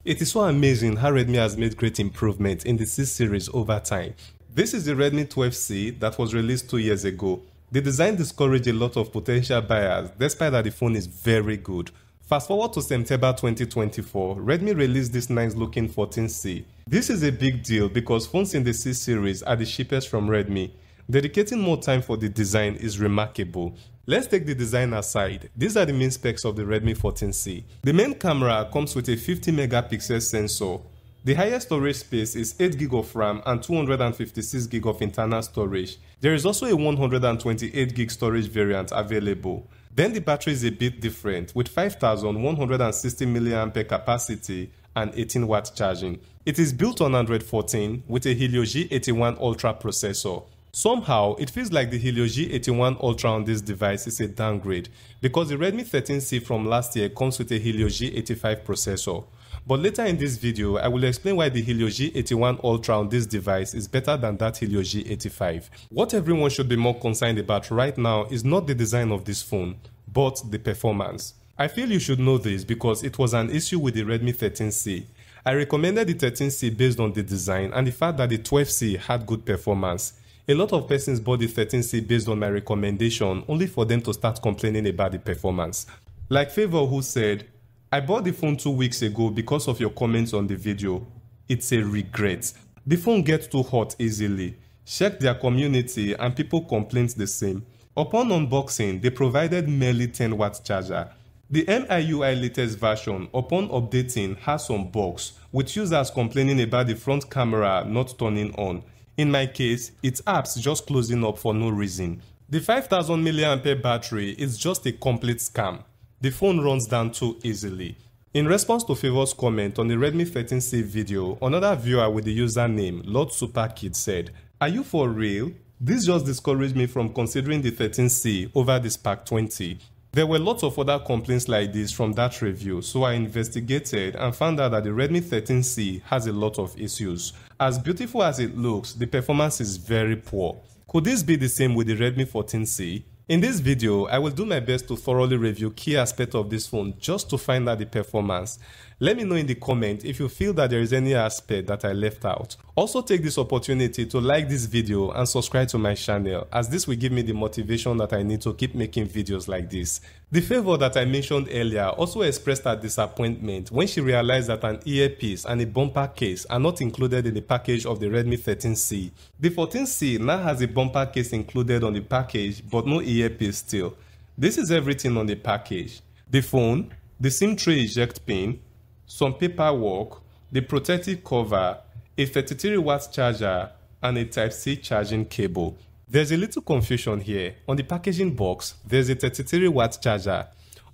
It is so amazing how Redmi has made great improvements in the C series over time. This is the Redmi 14C that was released 2 years ago. The design discouraged a lot of potential buyers despite that the phone is very good. Fast forward to September 2024, Redmi released this nice looking 14C. This is a big deal because phones in the C series are the cheapest from Redmi. Dedicating more time for the design is remarkable. Let's take the design aside. These are the main specs of the Redmi 14C. The main camera comes with a 50 megapixel sensor. The highest storage space is 8GB of RAM and 256GB of internal storage. There is also a 128GB storage variant available. Then the battery is a bit different with 5160 mAh capacity and 18-watt charging. It is built on Android 14 with a Helio G81 Ultra processor. Somehow, it feels like the Helio G81 Ultra on this device is a downgrade because the Redmi 13C from last year comes with a Helio G85 processor. But later in this video, I will explain why the Helio G81 Ultra on this device is better than that Helio G85. What everyone should be more concerned about right now is not the design of this phone, but the performance. I feel you should know this because it was an issue with the Redmi 13C. I recommended the 13C based on the design and the fact that the 12C had good performance. A lot of persons bought the 13C based on my recommendation only for them to start complaining about the performance. Like Favor who said, I bought the phone 2 weeks ago because of your comments on the video. It's a regret. The phone gets too hot easily. Check their community and people complained the same. Upon unboxing, they provided merely 10-watt charger. The MIUI latest version, upon updating, has some bugs, with users complaining about the front camera not turning on. In my case, it's apps just closing up for no reason. The 5000 mAh battery is just a complete scam. The phone runs down too easily. In response to Favor's comment on the Redmi 13C video, another viewer with the username Lord Superkid said, "Are you for real? This just discouraged me from considering the 13C over the Spark 20. There were lots of other complaints like this from that review, so I investigated and found out that the Redmi 13C has a lot of issues. As beautiful as it looks, the performance is very poor. Could this be the same with the Redmi 14C? In this video, I will do my best to thoroughly review key aspects of this phone just to find out the performance. Let me know in the comment if you feel that there is any aspect that I left out. Also take this opportunity to like this video and subscribe to my channel, as this will give me the motivation that I need to keep making videos like this. The Favor that I mentioned earlier also expressed her disappointment when she realized that an earpiece and a bumper case are not included in the package of the Redmi 13C. The 14C now has a bumper case included on the package but no earpiece still. This is everything on the package: the phone, the SIM tray eject pin, some paperwork, the protective cover, a 33-watt charger, and a Type-C charging cable. There's a little confusion here. On the packaging box, there's a 33-watt charger.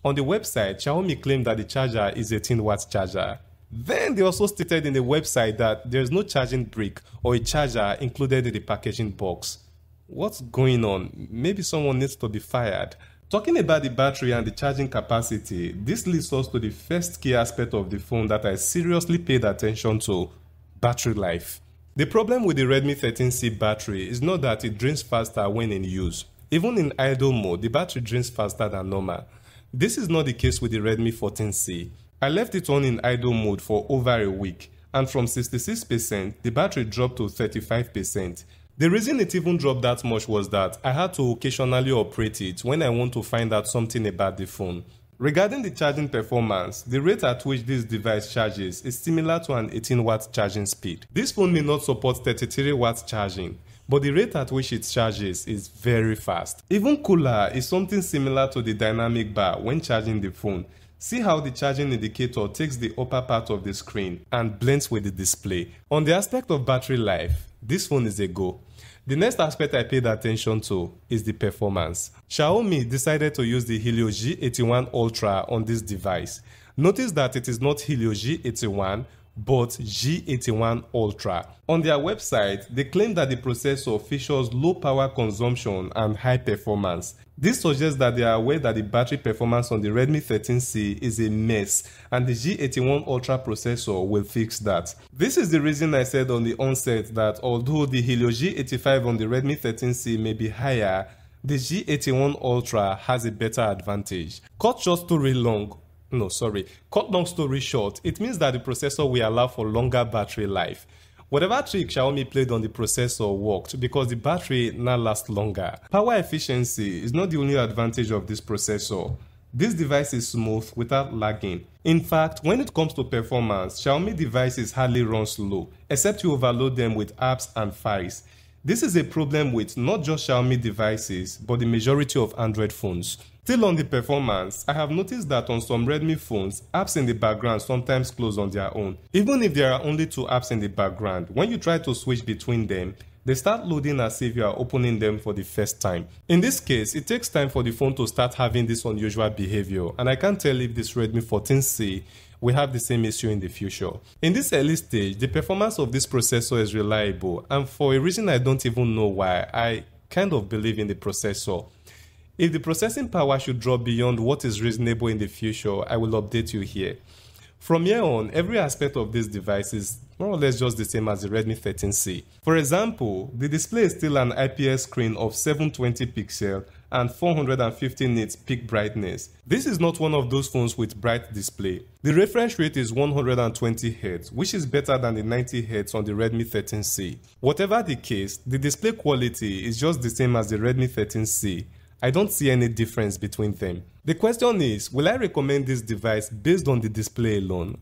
On the website, Xiaomi claimed that the charger is a 18-watt charger. Then they also stated in the website that there's no charging brick or a charger included in the packaging box. What's going on? Maybe someone needs to be fired. Talking about the battery and the charging capacity, this leads us to the first key aspect of the phone that I seriously paid attention to: battery life. The problem with the Redmi 13C battery is not that it drains faster when in use. Even in idle mode, the battery drains faster than normal. This is not the case with the Redmi 14C. I left it on in idle mode for over a week, and from 66%, the battery dropped to 35%. The reason it even dropped that much was that I had to occasionally operate it when I want to find out something about the phone. Regarding the charging performance, the rate at which this device charges is similar to an 18-watt charging speed. This phone may not support 33-watt charging, but the rate at which it charges is very fast. Even cooler is something similar to the dynamic bar when charging the phone. See how the charging indicator takes the upper part of the screen and blends with the display. On the aspect of battery life, this phone is a go. The next aspect I paid attention to is the performance. Xiaomi decided to use the Helio G81 Ultra on this device. Notice that it is not Helio G81 but G81 Ultra. On their website, they claim that the processor features low power consumption and high performance. This suggests that they are aware that the battery performance on the Redmi 13C is a mess, and the G81 Ultra processor will fix that. This is the reason I said on the onset that although the Helio G85 on the Redmi 13C may be higher, the G81 Ultra has a better advantage. Cut short story long, Cut long story short, it means that the processor will allow for longer battery life. Whatever trick Xiaomi played on the processor worked because the battery now lasts longer. Power efficiency is not the only advantage of this processor. This device is smooth without lagging. In fact, when it comes to performance, Xiaomi devices hardly run slow, except you overload them with apps and files. This is a problem with not just Xiaomi devices, but the majority of Android phones. Still on the performance, I have noticed that on some Redmi phones, apps in the background sometimes close on their own. Even if there are only 2 apps in the background, when you try to switch between them, they start loading as if you are opening them for the first time. In this case, it takes time for the phone to start having this unusual behavior, and I can't tell if this Redmi 14C will have the same issue in the future. In this early stage, the performance of this processor is reliable, and for a reason I don't even know why, I kind of believe in the processor. If the processing power should drop beyond what is reasonable in the future, I will update you here. From here on, every aspect of this device is more or less just the same as the Redmi 13C. For example, the display is still an IPS screen of 720 pixels and 450 nits peak brightness. This is not one of those phones with bright display. The refresh rate is 120 Hz, which is better than the 90 Hz on the Redmi 13C. Whatever the case, the display quality is just the same as the Redmi 13C. I don't see any difference between them. The question is, will I recommend this device based on the display alone?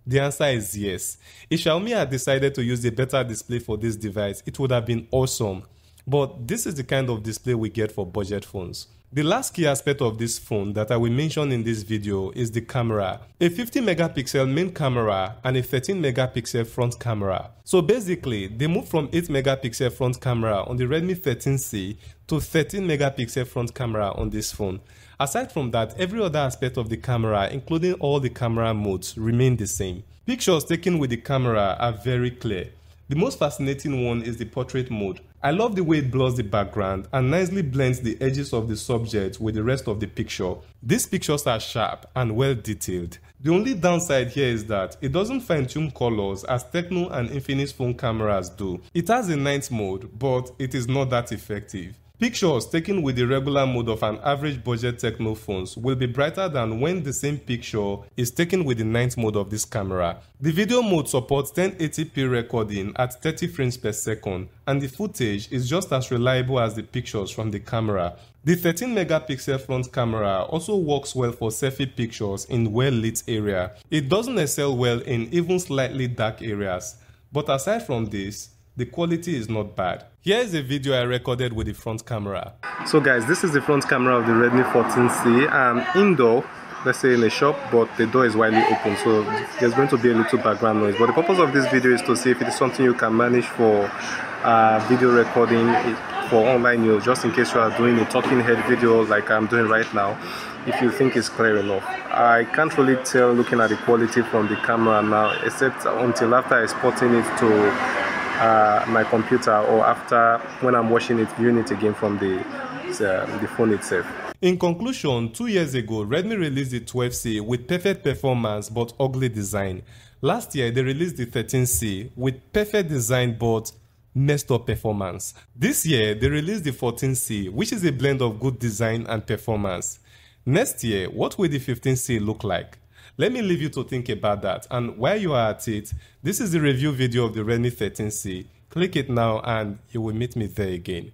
The answer is yes. If Xiaomi had decided to use a better display for this device, it would have been awesome. But this is the kind of display we get for budget phones. The last key aspect of this phone that I will mention in this video is the camera. A 50 megapixel main camera and a 13 megapixel front camera. So basically, they moved from 8 megapixel front camera on the Redmi 13C to 13 megapixel front camera on this phone. Aside from that, every other aspect of the camera, including all the camera modes, remain the same. Pictures taken with the camera are very clear. The most fascinating one is the portrait mode. I love the way it blurs the background and nicely blends the edges of the subject with the rest of the picture. These pictures are sharp and well detailed. The only downside here is that it doesn't fine-tune colors as Tecno and Infinix phone cameras do. It has a night mode, but it is not that effective. Pictures taken with the regular mode of an average budget Tecno phones will be brighter than when the same picture is taken with the night mode of this camera. The video mode supports 1080p recording at 30 frames per second, and the footage is just as reliable as the pictures from the camera. The 13 megapixel front camera also works well for selfie pictures in well-lit area. It doesn't excel well in even slightly dark areas, but aside from this, the quality is not bad. Here is a video I recorded with the front camera. So guys, this is the front camera of the Redmi 14C. I'm indoor, let's say in a shop, but the door is widely open, so there's going to be a little background noise. But the purpose of this video is to see if it is something you can manage for video recording for online use, just in case you are doing a talking head video like I'm doing right now, if you think it's clear enough. I can't really tell looking at the quality from the camera now, except until after exporting it to my computer, or after when I'm watching it, viewing it again from the phone itself. In conclusion, 2 years ago, Redmi released the 12C with perfect performance but ugly design. Last year, they released the 13C with perfect design but messed up performance. This year, they released the 14C, which is a blend of good design and performance. Next year, what will the 15C look like? Let me leave you to think about that, and while you are at it, this is the review video of the Redmi 13C. Click it now and you will meet me there again.